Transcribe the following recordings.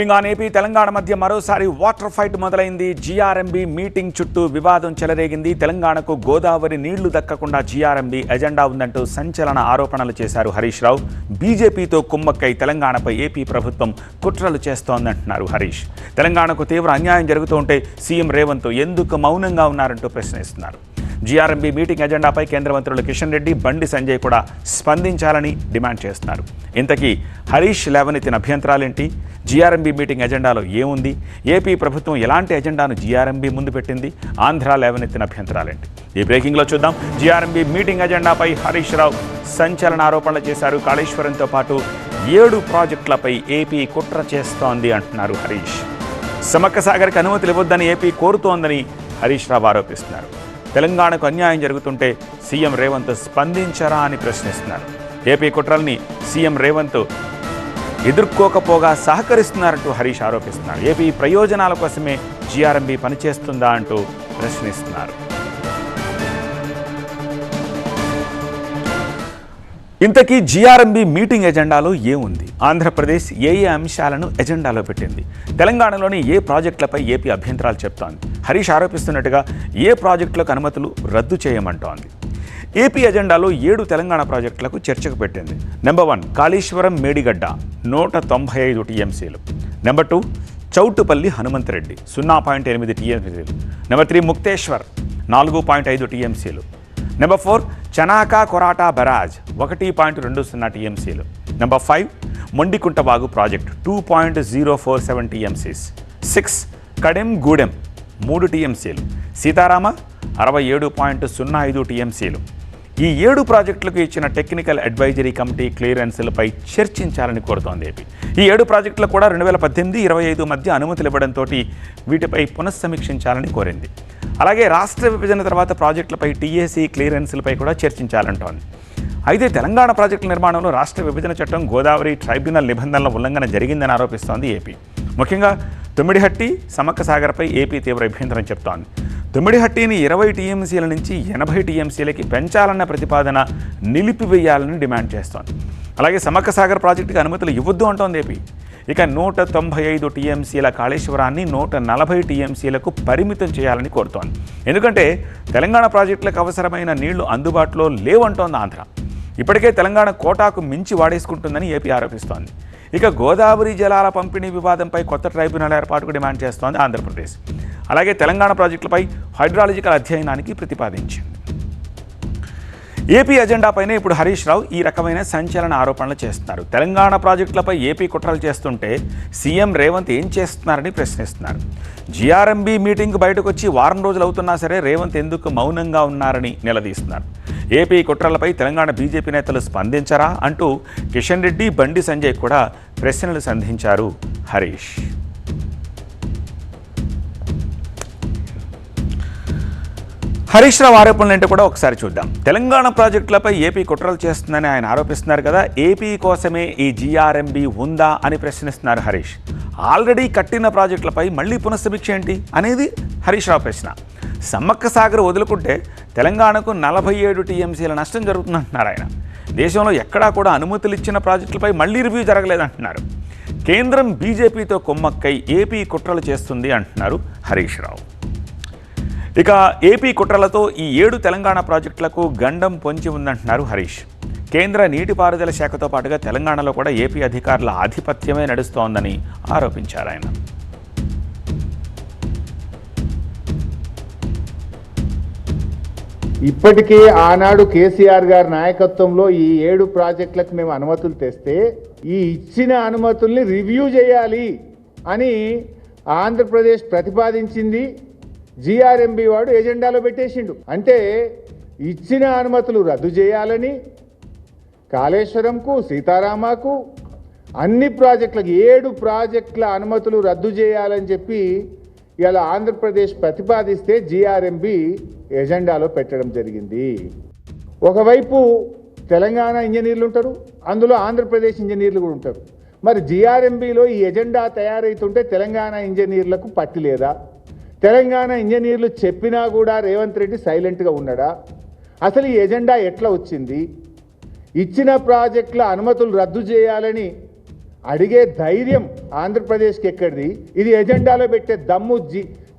AP Telangana మధ్య మరోసారి water fight మొదలైంది. జీఆర్ఎంబీ మీటింగ్ చుట్టూ వివాదం చెలరేగింది. తెలంగాణకు గోదావరి నీళ్లు దక్కకుండా జీఆర్ఎంబీ ఎజెండా ఉందంటూ సంచలన ఆరోపణలు చేశారు హరీష్ రావు. బీజేపీతో కుమ్మక్కై తెలంగాణపై ఏపీ ప్రభుత్వం కుట్రలు చేస్తోందంటున్నారు హరీష్. తెలంగాణకు తీవ్ర అన్యాయం జరుగుతుంటే సీఎం రేవంత్ ఎందుకు మౌనంగా ఉన్నారంటూ ప్రశ్నిస్తున్నారు. జీఆర్ఎంబీ మీటింగ్ ఎజెండాపై కేంద్ర మంత్రులు కిషన్ రెడ్డి, బండి సంజయ్ కూడా స్పందించాలని డిమాండ్ చేస్తున్నారు. ఇంతకీ హరీష్ లేవనెత్తిన అభ్యంతరాలేంటి? జీఆర్ఎంబీ మీటింగ్ ఎజెండాలో ఏముంది? ఏపీ ప్రభుత్వం ఎలాంటి ఎజెండాను జీఆర్ఎంబీ ముందు పెట్టింది? ఆంధ్ర లేవనెత్తిన అభ్యంతరాలేంటి? ఈ బ్రేకింగ్లో చూద్దాం. జీఆర్ఎంబీ మీటింగ్ ఎజెండాపై హరీష్ రావు సంచలన ఆరోపణలు చేశారు. కాళేశ్వరంతో పాటు 7 ప్రాజెక్టులపై ఏపీ కుట్ర చేస్తోంది అంటున్నారు హరీష్. సమ్మక్క సాగర్కి అనుమతులు ఇవ్వొద్దని ఏపీ కోరుతోందని హరీష్ రావు ఆరోపిస్తున్నారు. తెలంగాణకు అన్యాయం జరుగుతుంటే సీఎం రేవంత్ స్పందించరా అని ప్రశ్నిస్తున్నారు. ఏపీ కుట్రల్ని సీఎం రేవంత్ ఎదుర్కోకపోగా సహకరిస్తున్నారంటూ హరీష్ ఆరోపిస్తున్నారు. ఏపీ ప్రయోజనాల కోసమే జీఆర్ఎంబీ పనిచేస్తుందా అంటూ ప్రశ్నిస్తున్నారు. ఇంతకీ జీఆర్ఎంబీ మీటింగ్ ఎజెండాలో ఏముంది? ఆంధ్రప్రదేశ్ ఏ అంశాలను ఎజెండాలో పెట్టింది? తెలంగాణలోని ఏ ప్రాజెక్టులపై ఏపీ అభ్యంతరాలు చెప్తోంది? హరీష్ ఆరోపిస్తున్నట్టుగా ఏ ప్రాజెక్టులకు అనుమతులు రద్దు చేయమంటోంది? ఏపీ ఎజెండాలో 7 తెలంగాణ ప్రాజెక్టులకు చర్చకు పెట్టింది. నెంబర్ 1 కాళేశ్వరం మేడిగడ్డ 195 టీఎంసీలు. నెంబర్ 2 చౌటుపల్లి హనుమంతరెడ్డి 0.8 టీఎంసీలు. నెంబర్ 3 ముక్తేశ్వర్ 4.5 టీఎంసీలు. నెంబర్ 4 చనాకా కొరాటా బరాజ్ 1.20 టీఎంసీలు. Number 5 Mondikuntavagu project 2.047 TMCs. 6 Kadem Gudem 3 టీఎంసీలు. సీతారామ 67.05 టీఎంసీలు. ఈ 7 ప్రాజెక్టులకు ఇచ్చిన టెక్నికల్ అడ్వైజరీ కమిటీ క్లియరెన్స్లపై చర్చించాలని కోరుతోంది ఏపీ. ఈ 7 ప్రాజెక్టులకు కూడా 2018-25 మధ్య అనుమతులు ఇవ్వడంతో వీటిపై పునఃసమీక్షించాలని కోరింది. అలాగే రాష్ట్ర విభజన తర్వాత ప్రాజెక్టులపై టీఏసీ క్లియరెన్స్లపై కూడా చర్చించాలంటోంది. అయితే తెలంగాణ ప్రాజెక్టుల నిర్మాణంలో రాష్ట్ర విభజన చట్టం, గోదావరి ట్రైబ్యునల్ నిబంధనల ఉల్లంఘన జరిగిందని ఆరోపిస్తోంది ఏపీ. ముఖ్యంగా తుమ్మిడిహట్టి, సమ్మక్క సాగర్పై ఏపీ తీవ్ర అభ్యంతరం చెప్తోంది. తుమ్మిడిహట్టిని 20 టీఎంసీల నుంచి 80 టీఎంసీలకి పెంచాలన్న ప్రతిపాదన నిలిపివేయాలని డిమాండ్ చేస్తోంది. అలాగే సమ్మక్క సాగర్ ప్రాజెక్టుకి అనుమతులు ఇవ్వద్దు అంటోంది ఏపీ. ఇక 195 టీఎంసీల కాళేశ్వరాన్ని 140 టీఎంసీలకు పరిమితం చేయాలని కోరుతోంది. ఎందుకంటే తెలంగాణ ప్రాజెక్టులకు అవసరమైన నీళ్లు అందుబాటులో లేవంటోంది ఆంధ్ర. ఇప్పటికే తెలంగాణ కోటాకు మించి వాడేసుకుంటుందని ఏపీ ఆరోపిస్తోంది. ఇక గోదావరి జలాల పంపిణీ వివాదంపై కొత్త ట్రైబ్యునల్ ఏర్పాటుకు డిమాండ్ చేస్తోంది ఆంధ్రప్రదేశ్. అలాగే తెలంగాణ ప్రాజెక్టులపై హైడ్రాలజికల్ అధ్యయనానికి ప్రతిపాదించింది. ఏపీ ఎజెండాపైనే ఇప్పుడు హరీష్ రావు ఈ రకమైన సంచలన ఆరోపణలు చేస్తున్నారు. తెలంగాణ ప్రాజెక్టులపై ఏపీ కుట్రలు చేస్తుంటే సీఎం రేవంత్ ఏం చేస్తున్నారని ప్రశ్నిస్తున్నారు. జీఆర్ఎంబీ మీటింగ్ బయటకు వచ్చి వారం రోజులు అవుతున్నా సరే రేవంత్ ఎందుకు మౌనంగా ఉన్నారని నిలదీస్తున్నారు. ఏపీ కుట్రలపై తెలంగాణ బీజేపీ నేతలు స్పందించరా అంటూ కిషన్ రెడ్డి, బండి సంజయ్ కూడా ప్రశ్నలు సంధించారు హరీష్. హరీష్ రావు ఆరోపణలు ఏంటో కూడా ఒకసారి చూద్దాం. తెలంగాణ ప్రాజెక్టులపై ఏపీ కుట్రలు చేస్తుందని ఆయన ఆరోపిస్తున్నారు కదా. ఏపీ కోసమే ఈ జీఆర్ఎంబీ ఉందా అని ప్రశ్నిస్తున్నారు హరీష్. ఆల్రెడీ కట్టిన ప్రాజెక్టులపై మళ్ళీ పునఃసమీక్ష ఏంటి అనేది హరీష్ రావు ప్రశ్న. సమ్మక్క సాగర్ వదులుకుంటే తెలంగాణకు 47 టీఎంసీల నష్టం జరుగుతుందంటున్నారు ఆయన. దేశంలో ఎక్కడా కూడా అనుమతులు ఇచ్చిన ప్రాజెక్టులపై మళ్ళీ రివ్యూ జరగలేదంటున్నారు. కేంద్రం బీజేపీతో కొమ్మక్కై ఏపీ కుట్రలు చేస్తుంది అంటున్నారు హరీష్ రావు. ఇక ఏపీ కుట్రలతో ఈ 7 తెలంగాణ ప్రాజెక్టులకు గండం పొంచి ఉందంటున్నారు హరీష్. కేంద్ర నీటిపారుదల శాఖతో పాటుగా తెలంగాణలో కూడా ఏపీ అధికారుల ఆధిపత్యమే నడుస్తోందని ఆరోపించారు ఆయన. ఇప్పటికే ఆనాడు కేసీఆర్ గారి నాయకత్వంలో ఈ 7 ప్రాజెక్టులకు మేము అనుమతులు తెస్తే ఈ ఇచ్చిన అనుమతుల్ని రివ్యూ చేయాలి అని ఆంధ్రప్రదేశ్ ప్రతిపాదించింది. జీఆర్ఎంబీ వాడు ఎజెండాలో పెట్టేసిండు. అంటే ఇచ్చిన అనుమతులు రద్దు చేయాలని, కాళేశ్వరంకు, సీతారామకు, అన్ని ప్రాజెక్టులకు 7 ప్రాజెక్టుల అనుమతులు రద్దు చేయాలని చెప్పి ఇలా ఆంధ్రప్రదేశ్ ప్రతిపాదిస్తే జీఆర్ఎంబీ ఎజెండాలో పెట్టడం జరిగింది. ఒకవైపు తెలంగాణ ఇంజనీర్లు ఉంటారు, అందులో ఆంధ్రప్రదేశ్ ఇంజనీర్లు కూడా ఉంటారు. మరి జీఆర్ఎంబీలో ఈ ఎజెండా తయారవుతుంటే తెలంగాణ ఇంజనీర్లకు పట్టి లేదా? తెలంగాణ ఇంజనీర్లు చెప్పినా కూడా రేవంత్ రెడ్డి సైలెంట్గా ఉన్నాడా? అసలు ఈ ఎజెండా ఎట్లా వచ్చింది? ఇచ్చిన ప్రాజెక్టుల అనుమతులు రద్దు చేయాలని అడిగే ధైర్యం ఆంధ్రప్రదేశ్కి ఎక్కడిది? ఇది ఎజెండాలో పెట్టే దమ్ము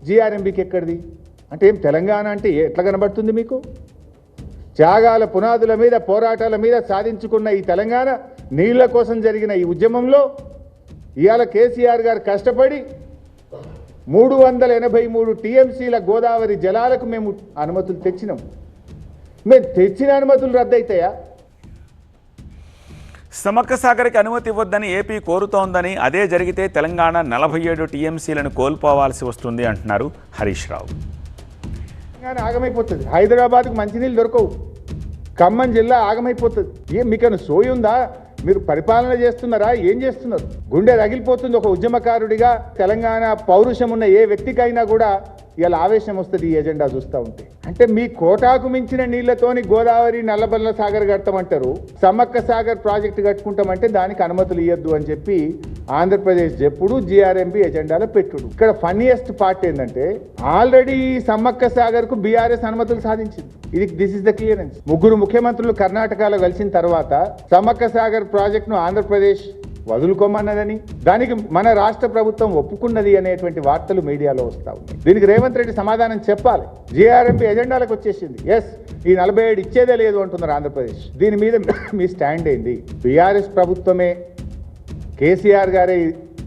జిఆర్ఎంబీకి ఎక్కడిది? అంటే ఏం తెలంగాణ అంటే ఎట్లా కనబడుతుంది మీకు? త్యాగాల పునాదుల మీద పోరాటాల మీద సాధించుకున్న ఈ తెలంగాణ నీళ్ల కోసం జరిగిన ఈ ఉద్యమంలో ఇవాళ కేసీఆర్ గారు కష్టపడి 383 టీఎంసీల గోదావరి జలాలకు మేము అనుమతులు తెచ్చినాం. మేము తెచ్చిన అనుమతులు రద్దయితాయా? సమ్మక్క సాగర్కి అనుమతి ఇవ్వొద్దని ఏపీ కోరుతోందని, అదే జరిగితే తెలంగాణ 47 టీఎంసీలను కోల్పోవాల్సి వస్తుంది అంటున్నారు హరీష్ రావు. తెలంగాణ ఆగమైపోతుంది. హైదరాబాద్కు మంచినీళ్ళు దొరకవు. ఖమ్మం జిల్లా ఆగమైపోతుంది. ఏం మీకన్నా సోయి ఉందా? మీరు పరిపాలన చేస్తున్నారా? ఏం చేస్తున్నారు? గుండె రగిలిపోతుంది ఒక ఉద్యమకారుడిగా. తెలంగాణ పౌరుషం ఉన్న ఏ వ్యక్తికైనా కూడా ఇలా ఆవేశం వస్తుంది ఈ ఎజెండా చూస్తూ ఉంటే. అంటే మీ కోటాకు మించిన నీళ్లతోని గోదావరి నల్లబల్ల సాగర్ కడతామంటారు, సమ్మక్క సాగర్ ప్రాజెక్టు కట్టుకుంటామంటే దానికి అనుమతులు ఇవ్వద్దు అని చెప్పి ఆంధ్రప్రదేశ్ చెప్పుడు జిఆర్ఎంబీ ఎజెండాలో పెట్టుడు. ఇక్కడ ఫన్నీయెస్ట్ పార్ట్ ఏంటంటే ఆల్రెడీ సమ్మక్క సాగర్ కు బీఆర్ఎస్ అనుమతులు సాధించింది. This is the clearance. 3 ముఖ్యమంత్రులు కర్ణాటకలో కలిసిన తర్వాత సమ్మక్క సాగర్ ప్రాజెక్టును ఆంధ్రప్రదేశ్ వదులుకోమన్నదని, దానికి మన రాష్ట్ర ప్రభుత్వం ఒప్పుకున్నది అనేటువంటి వార్తలు మీడియాలో వస్తూ ఉన్నాయి. దీనికి రేవంత్ రెడ్డి సమాధానం చెప్పాలి. జిఆర్ఎంపీ ఎజెండాలకు వచ్చేసింది. ఎస్, ఈ 47 ఇచ్చేదే లేదు అంటున్నారు ఆంధ్రప్రదేశ్. దీని మీద మీ స్టాండ్ ఏంది? బీఆర్ఎస్ ప్రభుత్వమే, కేసీఆర్ గారే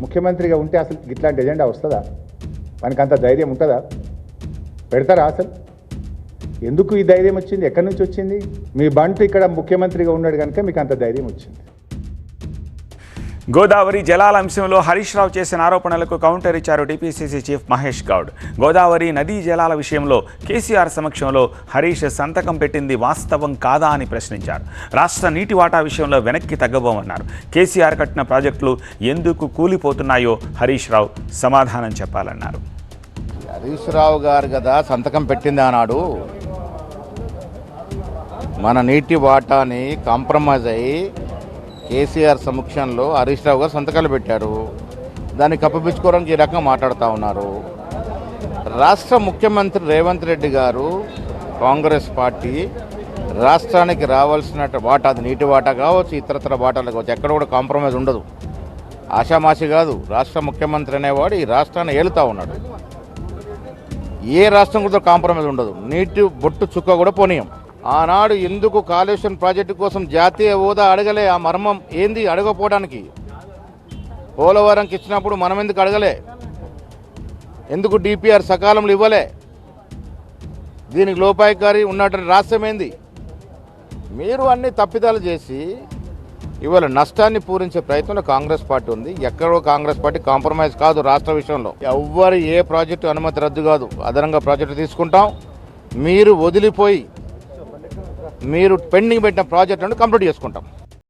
ముఖ్యమంత్రిగా ఉంటే అసలు ఇట్లాంటి ఎజెండా వస్తుందా? మనకంత ధైర్యం ఉంటుందా? పెడతారా అసలు? ఎందుకు ఈ ధైర్యం వచ్చింది? ఎక్కడి నుంచి వచ్చింది? మీ బంటు ఇక్కడ ముఖ్యమంత్రిగా ఉన్నాడు కనుక మీకు అంత ధైర్యం వచ్చింది. గోదావరి జలాల అంశంలో హరీష్ రావు చేసిన ఆరోపణలకు కౌంటర్ ఇచ్చారు టీపీసీసీ చీఫ్ మహేష్ గౌడ్. గోదావరి నదీ జలాల విషయంలో కేసీఆర్ సమక్షంలో హరీష్ సంతకం పెట్టింది వాస్తవం కాదా అని ప్రశ్నించారు. రాష్ట్ర నీటి వాటా విషయంలో వెనక్కి తగ్గబోమన్నారు. కేసీఆర్ కట్టిన ప్రాజెక్టులు ఎందుకు కూలిపోతున్నాయో హరీష్ రావు సమాధానం చెప్పాలన్నారు. హరీష్ రావు గారు కదా సంతకం పెట్టింది అన్నాడు. మన నీటి వాటాని కాంప్రమైజ్ అయ్యి కేసీఆర్ సమక్షంలో హరీష్ రావు గారు సంతకాలు పెట్టారు. దాన్ని కప్పిపుచ్చుకోవడానికి ఈ రకంగా మాట్లాడుతూ ఉన్నారు. రాష్ట్ర ముఖ్యమంత్రి రేవంత్ రెడ్డి గారు, కాంగ్రెస్ పార్టీ రాష్ట్రానికి రావాల్సిన వాటా, అది నీటి వాటా కావచ్చు, ఇతరతర వాటాలు కావచ్చు, ఎక్కడ కూడా కాంప్రమైజ్ ఉండదు. ఆషామాషి కాదు. రాష్ట్ర ముఖ్యమంత్రి అనేవాడు ఈ రాష్ట్రాన్ని ఏలుతూ ఉన్నాడు. ఏ రాష్ట్రం కూడా కాంప్రమైజ్ ఉండదు. నీటి బొట్టు చుక్క కూడా పోనీయం. ఆనాడు ఎందుకు కాళేశ్వరం ప్రాజెక్టు కోసం జాతీయ హోదా అడగలే? ఆ మర్మం ఏంది అడగపోవడానికి? పోలవరంకి ఇచ్చినప్పుడు మనం ఎందుకు అడగలే? ఎందుకు డిపిఆర్ సకాలంలో ఇవ్వలే? దీనికి లోపాయికారి ఉన్నటువంటి రాష్ట్రం ఏంది? మీరు అన్ని తప్పిదాలు చేసి ఇవాళ నష్టాన్ని పూరించే ప్రయత్నంలో కాంగ్రెస్ పార్టీ ఉంది. ఎక్కడో కాంగ్రెస్ పార్టీ కాంప్రమైజ్ కాదు. రాష్ట్ర విషయంలో ఎవ్వరు ఏ ప్రాజెక్టు అనుమతి రద్దు కాదు. అదనంగా ప్రాజెక్టు తీసుకుంటాం. మీరు వదిలిపోయి మీరు పెండింగ్ పెట్టిన ప్రాజెక్టులను కంప్లీట్ చేసుకుంటాం.